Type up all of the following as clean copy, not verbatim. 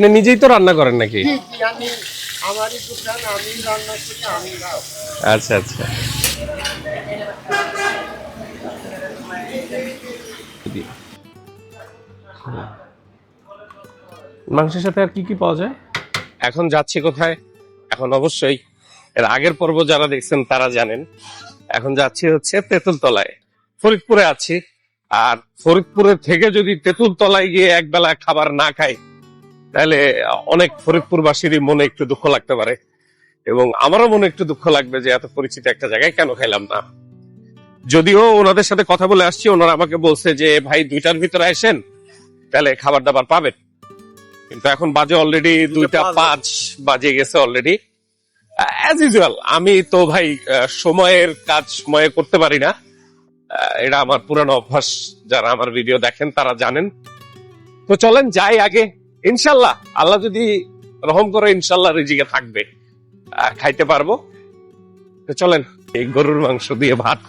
আপনি নিজেই তো রান্না করেন নাকি? আচ্ছা আচ্ছা। মাংসের সাথে আর কি কি পাওয়া যায়? এখন যাচ্ছি কোথায়? এখন অবশ্যই এর আগের পর্ব যারা দেখছেন তারা জানেন। এখন যাচ্ছি হচ্ছে তেঁতুলতলায়। ফরিদপুরে আছি। আর ফরিদপুরের থেকে যদি তেঁতুলতলায় গিয়ে একবেলা খাবার না খাই তাহলে অনেক ফরিদপুরবাসীরই মনে একটু দুঃখ লাগতে পারে, এবং আমারও মনে একটু দুঃখ লাগবে যে এত পরিচিত একটা জায়গায় কেন খাইলাম না। যদিও ওনাদের সাথে কথা বলে আসছি, ওনারা আমাকে বলছে যে ভাই 2টার ভিতরে আসেন তাহলে খাবার দাবার পাবেন, কিন্তু এখন বাজে অলরেডি 2টা 5 বাজে গেছে অলরেডি। অ্যাজ ইউজুয়াল আমি তো ভাই সময়ের কাজ সময়ে করতে পারি না, এটা আমার পুরানো অভ্যাস। যারা আমার ভিডিও দেখেন তারা জানেন। তো চলেন যাই আগে, ইনশাল্লাহ আল্লাহ যদি রহম করে ইনশাল্লাহ রিজিকে থাকবে, খাইতে পারবো। তো চলেন এই গরুর মাংস দিয়ে ভাত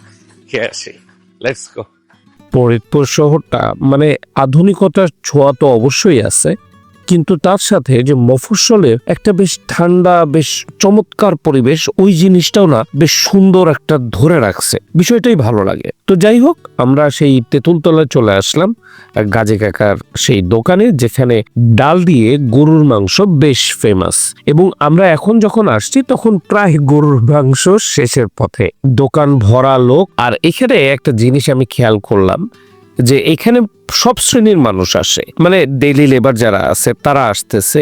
খেয়ে আসি। Let's go. ফরিদপুর শহরটা মানে আধুনিকতার ছোঁয়া তো অবশ্যই আছে, কিন্তু তার সাথে যে মফস্বলের একটা বেশ ঠান্ডা বেশ চমৎকার পরিবেশ, ওই জিনিসটাও না বেশ সুন্দর একটা ধরে রাখছে, বিষয়টাই ভালো লাগে। তো যাই হোক, আমরা সেই তেঁতুলতলায় চলে আসলাম গাজী কাকার সেই দোকানে, যেখানে ডাল দিয়ে গরুর মাংস বেশ ফেমাস। এবং আমরা এখন যখন আসছি তখন প্রায় গরুর মাংস শেষের পথে, দোকান ভরা লোক। আর এখানে একটা জিনিস আমি খেয়াল করলাম যে এখানে সব শ্রেণীর মানুষ আসে, মানে ডেইলি লেবার যারা আছে তারা আসতেছে,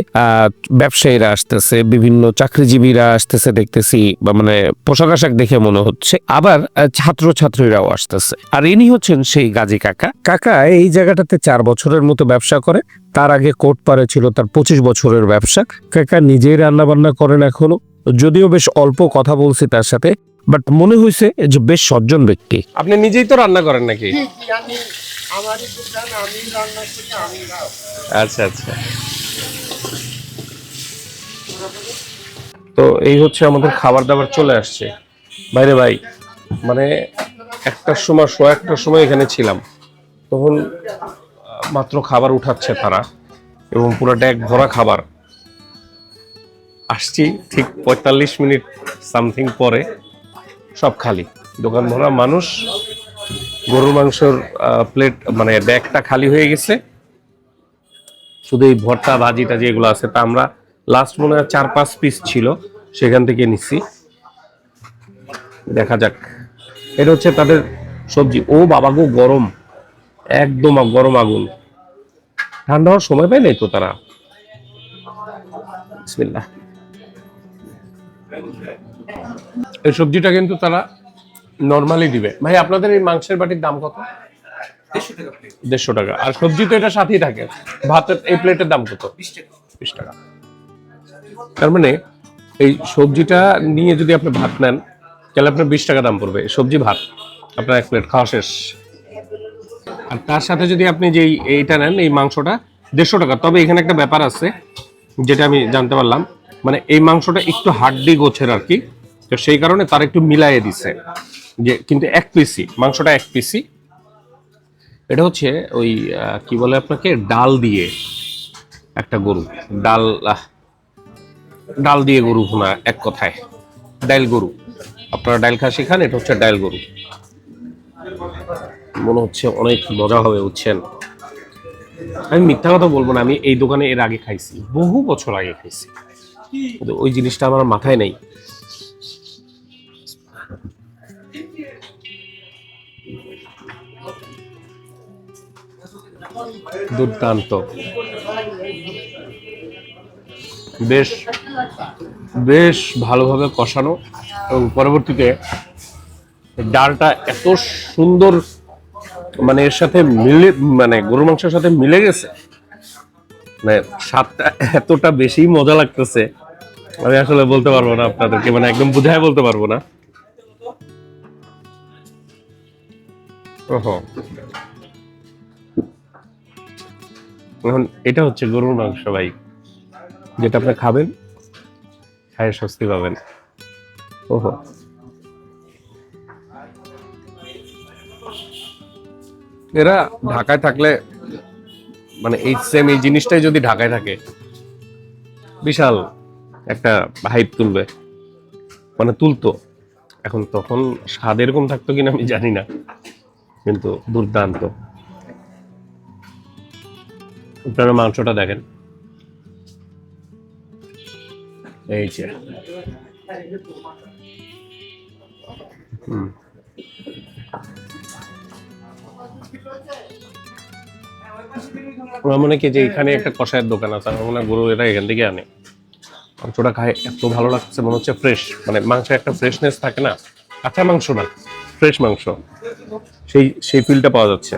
ব্যবসায়ীরা আসতেছে, বিভিন্ন চাকরিজীবীরা আসতেছে দেখতেছি, বা মানে পোশাক আশাক দেখে মনে হচ্ছে, আবার ছাত্রছাত্রীরাও আসতেছে। আর ইনি হচ্ছেন সেই গাজী কাকা। কাকা এই জায়গাটাতে 4 বছরের মতো ব্যবসা করে। তার আগে কোটপাড়ে ছিল তার 25 বছরের ব্যবসা। কাকা নিজেই রান্না বান্না করেন এখনো, যদিও বেশ অল্প কথা বলছি তার সাথে, বাট মনে হয়েছে যে বেশ সজ্জন ব্যক্তি। আপনি নিজেই তো রান্না করেন নাকি? আচ্ছা আচ্ছা। তো এই হচ্ছে আমাদের খাবার দাবার চলে আসছে বাইরে ভাই। মানে 1টার সময় 1টার সময় এখানে ছিলাম, তখন মাত্র খাবার উঠাচ্ছে তারা, এবং পুরো ড্যাগ ভরা খাবার। আসছি ঠিক 45 মিনিট সামথিং পরে, সব খালি, দোকান ভরা মানুষ। গরুর মাংসের প্লেট মানে ড্যাগটা খালি হয়ে গেছে, শুধু এই ভর্তা ভাজি টাজি এগুলো আছে। তা আমরা লাস্ট মনে হয় 4-5 পিস ছিল, সেখান থেকে নিচ্ছি। দেখা যাক। এটা হচ্ছে তাদের সবজি। ও বাবা গো, গরম, একদম গরম আগুন। ঠান্ডা হওয়ার সময় পায় নাই তো তারা। বিসমিল্লাহ। এই সবজিটা কিন্তু তারা নর্মালি দিবে। ভাই আপনাদের এই মাংসের বাটির দাম কত? 150 টাকা। আর সবজি তো এটা সাথেই থাকে। ভাতের এই প্লেটের দাম কত? 20 টাকা। তার মানে এই সবজিটা নিয়ে যদি আপনি ভাত নেন তাহলে আপনার 20 টাকা দাম পড়বে, সবজি ভাত আপনার 1 প্লেট খাওয়া শেষ। আর তার সাথে যদি আপনি যে এইটা নেন, এই মাংসটা 150 টাকা। তবে এখানে একটা ব্যাপার আছে যেটা আমি জানতে পারলাম, মানে এই মাংসটা একটু হাড্ডি গোছের আর কি, তো সেই কারণে তার একটু মিলাইয়ে দিছে যে, কিন্তু 1 পিসি মাংসটা 1 পিসি। এটা হচ্ছে ওই কি বলে আপনাকে, ডাল দিয়ে একটা গরু, ডাল ডাল দিয়ে গরু ভুনা, এক কথায় ডাইল গরু। আপনারা ডাইল খাসি খান, এটা হচ্ছে ডাইল গরু। মনে হচ্ছে অনেক মজা হবে, বুঝছেন। আমি মিথ্যা কথা বলবো না, আমি এই দোকানে এর আগে খাইছি, বহু বছর আগে খাইছি, কিন্তু ওই জিনিসটা আমার মাথায় নেই। দুর্দান্ত, বেশ বেশ ভালোভাবে কষানো, এবং পরবর্তীতে ডালটা এত সুন্দর মানে এর সাথে মিলে, মানে গরুর মাংসের সাথে মিলে গেছে, মানে স্বাদটা এতটা বেশি মজা লাগতেছে, আমি আসলে বলতে পারবো না আপনাদেরকে, মানে একদম বুঝায় বলতে পারবো না। ওহো, এখন এটা হচ্ছে গরুর মাংস ভাই, যেটা আপনি খাবেন খায় স্বস্তি পাবেন। ওহো, এরা ঢাকায় থাকলে, মানে এই সেম এই জিনিসটাই যদি ঢাকায় থাকে বিশাল একটা হাইপ তুলবে, মানে তুলতো। এখন তখন স্বাদ এরকম থাকতো কিনা আমি জানি না, কিন্তু দুর্দান্ত। আপনারা মাংসটা দেখেন, এই যে আমার মনে হয় কি যে এখানে একটা কষায়ের দোকান আছে, আমার মনে হয় গরু এরা এখান থেকে আনে। মাংসটা খায় এত ভালো লাগছে, মনে হচ্ছে ফ্রেশ, মানে মাংসের একটা ফ্রেশনেস থাকে না, কাঁচা মাংস না, ফ্রেশ মাংস, সেই সেই ফিলটা পাওয়া যাচ্ছে।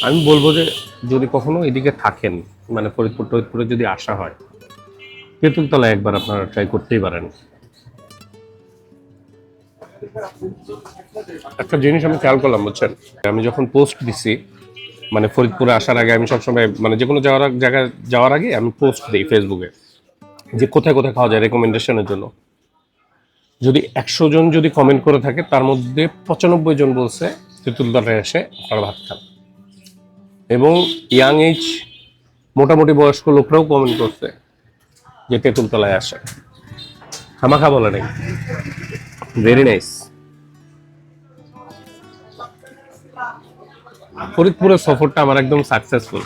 আমি বলবো যে যদি কখনো এদিকে থাকেন, মানে ফরিদপুর টরিদপুরে যদি আসা হয়, তেঁতুলতলা একবার আপনারা ট্রাই করতেই পারেন। একটা জিনিস আমি খেয়াল করলাম, বুঝছেন, আমি যখন পোস্ট দিছি, মানে ফরিদপুরে আসার আগে আমি সবসময় মানে যে কোনো জায়গায় যাওয়ার আগে আমি পোস্ট দিই ফেসবুকে যে কোথায় কোথায় খাওয়া যায় রেকমেন্ডেশনের জন্য। যদি 100 জন যদি কমেন্ট করে থাকে, তার মধ্যে 95 জন বলছে তেঁতুলতলায় এসে আপনারা ভাত খান। এবং ইয়াং এজ মোটামুটি বয়স্ক লোকরাও কমেন্ট করছে যে তেঁতুলতলায় আসে, খামাখা বলে নাই। Very nice. ফরিদপুরের সফরটা আমার একদম সাকসেসফুল।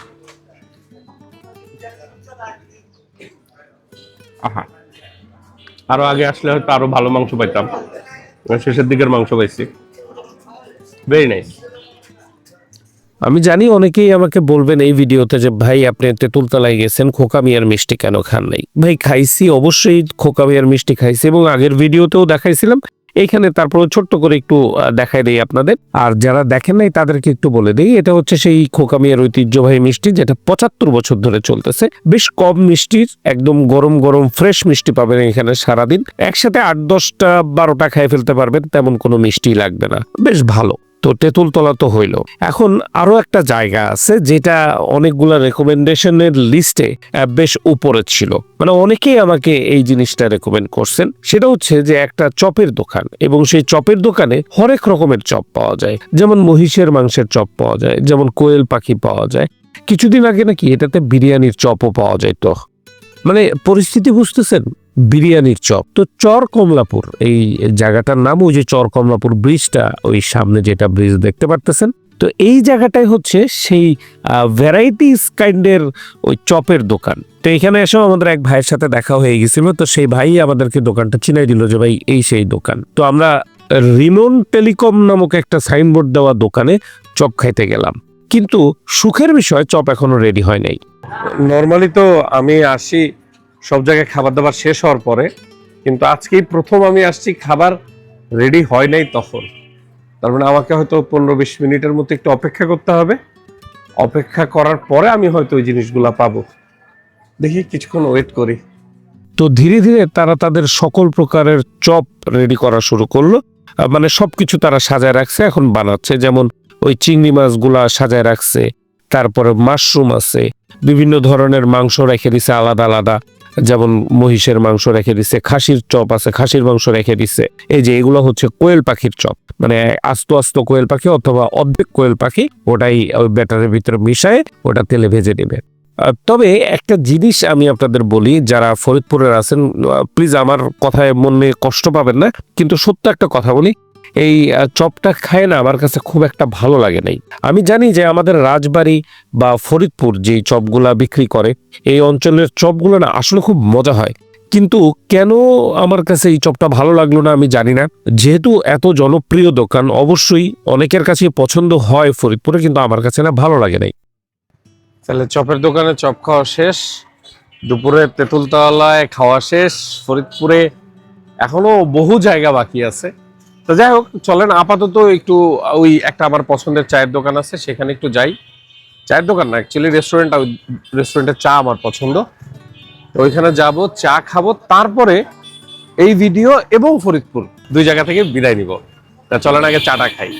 আহা, আরো আগে আসলে হয়তো আরো ভালো মাংস পাইতাম, শেষের দিকের মাংস পাইছি। Very nice. আমি জানি অনেকেই আমাকে বলবেন এই ভিডিওতে যে ভাই আপনি তেঁতুলতলায় গেছেন, খোকা মিয়ার মিষ্টি কেন খান নাই? ভাই খাইছি, অবশ্যই খোকা মিয়ার মিষ্টি খাইছি, এবং আগের ভিডিওতেও দেখাইছিলাম। এইখানে তারপরে ছোট্ট করে একটু দেখাই দেই আপনাদের, আর যারা দেখেন নাই তাদেরকে একটু বলে দিই। এটা হচ্ছে সেই খোকা মিয়ার ঐতিহ্যবাহী মিষ্টি, যেটা 75 বছর ধরে চলতেছে। বেশ কম মিষ্টির, একদম গরম গরম ফ্রেশ মিষ্টি পাবেন এখানে সারাদিন। একসাথে 8-10টা 12টা খেয়ে ফেলতে পারবেন, তেমন কোনো মিষ্টি লাগবে না, বেশ ভালো। তো তেঁতুলতলা তো হইল, এখন আরো একটা জায়গা আছে যেটা অনেকগুলা রেকমেন্ডেশনের লিস্টে বেশ উপরে ছিল, মানে অনেকেই আমাকে এই জিনিসটা রেকমেন্ড করছেন। সেটা হচ্ছে যে একটা চপের দোকান, এবং সেই চপের দোকানে হরেক রকমের চপ পাওয়া যায়, যেমন মহিষের মাংসের চপ পাওয়া যায়, যেমন কোয়েল পাখি পাওয়া যায়। কিছুদিন আগে নাকি এটাতে বিরিয়ানির চপও পাওয়া যায়। তো মানে পরিস্থিতি বুঝতেছেন, বিরিয়ানির চপ। তো চর কমলাপুর এই জায়গাটার নাম, ওই যে চর কমলাপুর ব্রিজটা, ওই সামনে যেটা ব্রিজ দেখতে পারতেছেন, তো এই জায়গাটাই হচ্ছে সেই ভ্যারাইটিস কাইন্ডের ওই চপের দোকান। তো এখানে এসেও আমাদের এক ভাইয়ের সাথে দেখা হয়ে গেছিল, তো সেই ভাই আমাদেরকে দোকানটা চিনাই দিল যে ভাই এই সেই দোকান। তো আমরা রিমন টেলিকম নামক একটা সাইনবোর্ড দেওয়া দোকানে চপ খাইতে গেলাম, কিন্তু সুখের বিষয় চপ এখনো রেডি হয় নাই। নর্মালি তো আমি আসি সব জায়গায় খাবার দাবার শেষ হওয়ার পরে, কিন্তু আজকেই প্রথম আমি আসছি খাবার রেডি হয় নাই তখন। তার মানে আমাকে হয়তো 15-20 মিনিটের মতো একটু অপেক্ষা করতে হবে। অপেক্ষা করার পরে আমি হয়তো ওই জিনিসগুলা পাবো। দেখি কিছুক্ষণ ওয়েট করি। তো ধীরে ধীরে তারা তাদের সকল প্রকারের চপ রেডি করা শুরু করলো, মানে সবকিছু তারা সাজায় রাখছে, এখন বানাচ্ছে। যেমন ওই চিংড়ি মাছগুলা সাজায় রাখছে, তারপরে মাশরুম আছে, বিভিন্ন ধরনের মাংস রেখে দিছে আলাদা আলাদা, যেমন মহিষের মাংস রেখে দিছে, খাসির চপ আছে, খাসির মাংস রেখে দিছে। এই যে এগুলো হচ্ছে কোয়েল পাখির চপ, মানে আস্ত আস্ত কোয়েল পাখি অথবা অর্ধেক কোয়েল পাখি, ওটাই ওই ব্যাটারের ভিতরে মিশায় ওটা তেলে ভেজে নেবে। তবে একটা জিনিস আমি আপনাদের বলি, যারা ফরিদপুরের আছেন প্লিজ আমার কথায় মনে কষ্ট পাবেন না, কিন্তু সত্য একটা কথা বলি, এই চপটা খায় না আমার কাছে খুব একটা ভালো লাগে নাই। আমি জানি যে আমাদের রাজবাড়ী বা ফরিদপুর যে চপগুলা বিক্রি করে, এই অঞ্চলের চপগুলো না আসলে খুব মজা হয়, কিন্তু কেন আমার কাছে এই চপটা ভালো লাগলো না আমি জানি না। যেহেতু এত জনপ্রিয় দোকান, অবশ্যই অনেকের কাছে পছন্দ হয় ফরিদপুরে, কিন্তু আমার কাছে না ভালো লাগে নাই। তাহলে চপের দোকানে চপ খাওয়া শেষ, দুপুরে তেঁতুলতলায় খাওয়া শেষ, ফরিদপুরে এখনো বহু জায়গা বাকি আছে। তো যাই হোক, চলেন আপাতত একটু ওই একটা আমার পছন্দের চায়ের দোকান আছে, সেখানে একটু যাই। চায়ের দোকান না, অ্যাকচুয়ালি রেস্টুরেন্ট, রেস্টুরেন্টের চা আমার পছন্দ। তো ওইখানে যাব, চা খাবো, তারপরে এই ভিডিও এবং ফরিদপুর দুই জায়গা থেকে বিদায় নিব। তা চলেন আগে চাটা খাই।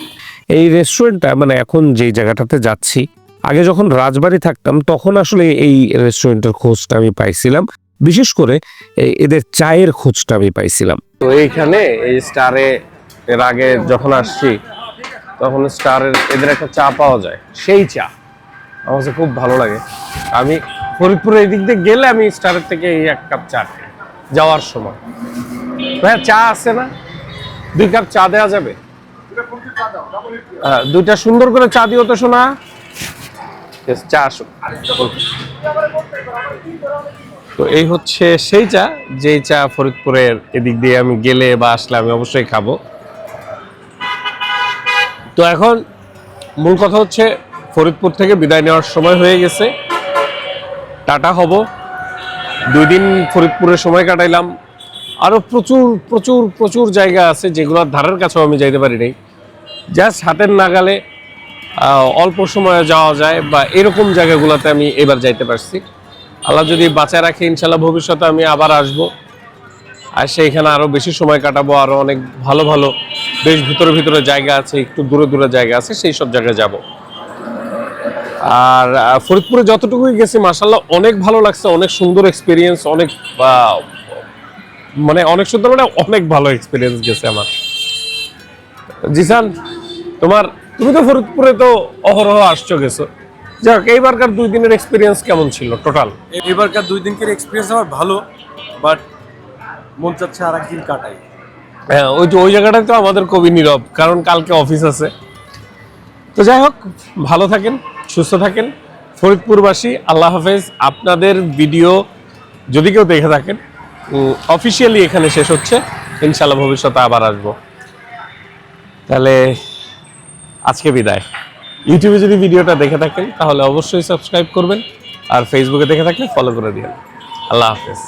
এই রেস্টুরেন্টটা, মানে এখন যে জায়গাটাতে যাচ্ছি, আগে যখন রাজবাড়ী থাকতাম তখন আসলে এই রেস্টুরেন্টের খোঁজটা আমি পাইছিলাম, বিশেষ করে এদের চায়ের খোঁজটা আমি পাইছিলাম। তো এইখানে এই স্টারে এর আগে যখন আসছি, তো তখন স্টারের এদের একটা চা পাওয়া যায়, সেই চা আমার কাছে খুব ভালো লাগে। আমি ফরিদপুরে এই দিক দিয়ে গেলে আমি স্টারের থেকে এই 1 কাপ চা খাই যাওয়ার সময়। ভাইয়া চা আছে না, 2 কাপ চা দেওয়া যাবে? 2টা সুন্দর করে চা দিও তো শোনা। চা আসুক। তো এই হচ্ছে সেই চা, যেই চা ফরিদপুরের এদিক দিয়ে আমি গেলে বা আসলে আমি অবশ্যই খাবো। তো এখন মূল কথা হচ্ছে ফরিদপুর থেকে বিদায় নেওয়ার সময় হয়ে গেছে, টাটা হব। 2 দিন ফরিদপুরে সময় কাটাইলাম, আরো প্রচুর প্রচুর প্রচুর জায়গা আছে যেগুলোর ধারের কাছেও আমি যাইতে পারি নাই। জাস্ট হাতের নাগালে অল্প সময়ে যাওয়া যায় বা এরকম জায়গাগুলোতে আমি এবার যাইতে পারছি। আল্লাহ যদি বাঁচায় রাখে ইনশাল্লাহ ভবিষ্যতে আমি আবার আসব, আর সেইখানে আরো বেশি সময় কাটাবো। আরো অনেক ভালো ভালো বেশ ভিতরে ভিতরে জায়গা আছে, একটু দূরে দূরে জায়গা আছে, সেই সব জায়গায় যাব। আর ফরিদপুরে যতটুকুই গেছি মাশাআল্লাহ অনেক ভালো লাগছে, অনেক সুন্দর এক্সপিরিয়েন্স, অনেক মানে অনেক সুন্দর, মানে অনেক ভালো এক্সপিরিয়েন্স গেছে আমার। জিসান, তুমি তো ফরিদপুরে তো অহরহ আসছো গেছো, যাক এইবারকার 2 দিনের এক্সপিরিয়েন্স কেমন ছিল টোটাল? এবারকার 2 দিনকের এক্সপিরিয়েন্স আমার ভালো, বাট মন চাচ্ছে আর একদিন কাটাই। হ্যাঁ, ওই জায়গাটায় তো আমাদের কবি নীরব, কারণ কালকে অফিস আছে। তো যাই হোক, ভালো থাকেন, সুস্থ থাকেন ফরিদপুরবাসী। আল্লাহ হাফেজ। আপনাদের ভিডিও যদি কেউ দেখে থাকেন, অফিসিয়ালি এখানে শেষ হচ্ছে, ইনশাল্লাহ ভবিষ্যতে আবার আসবো। তাহলে আজকে বিদায়। ইউটিউবে যদি ভিডিওটা দেখে থাকেন তাহলে অবশ্যই সাবস্ক্রাইব করবেন, আর ফেসবুকে দেখে থাকলে ফলো করে দিন। আল্লাহ হাফেজ।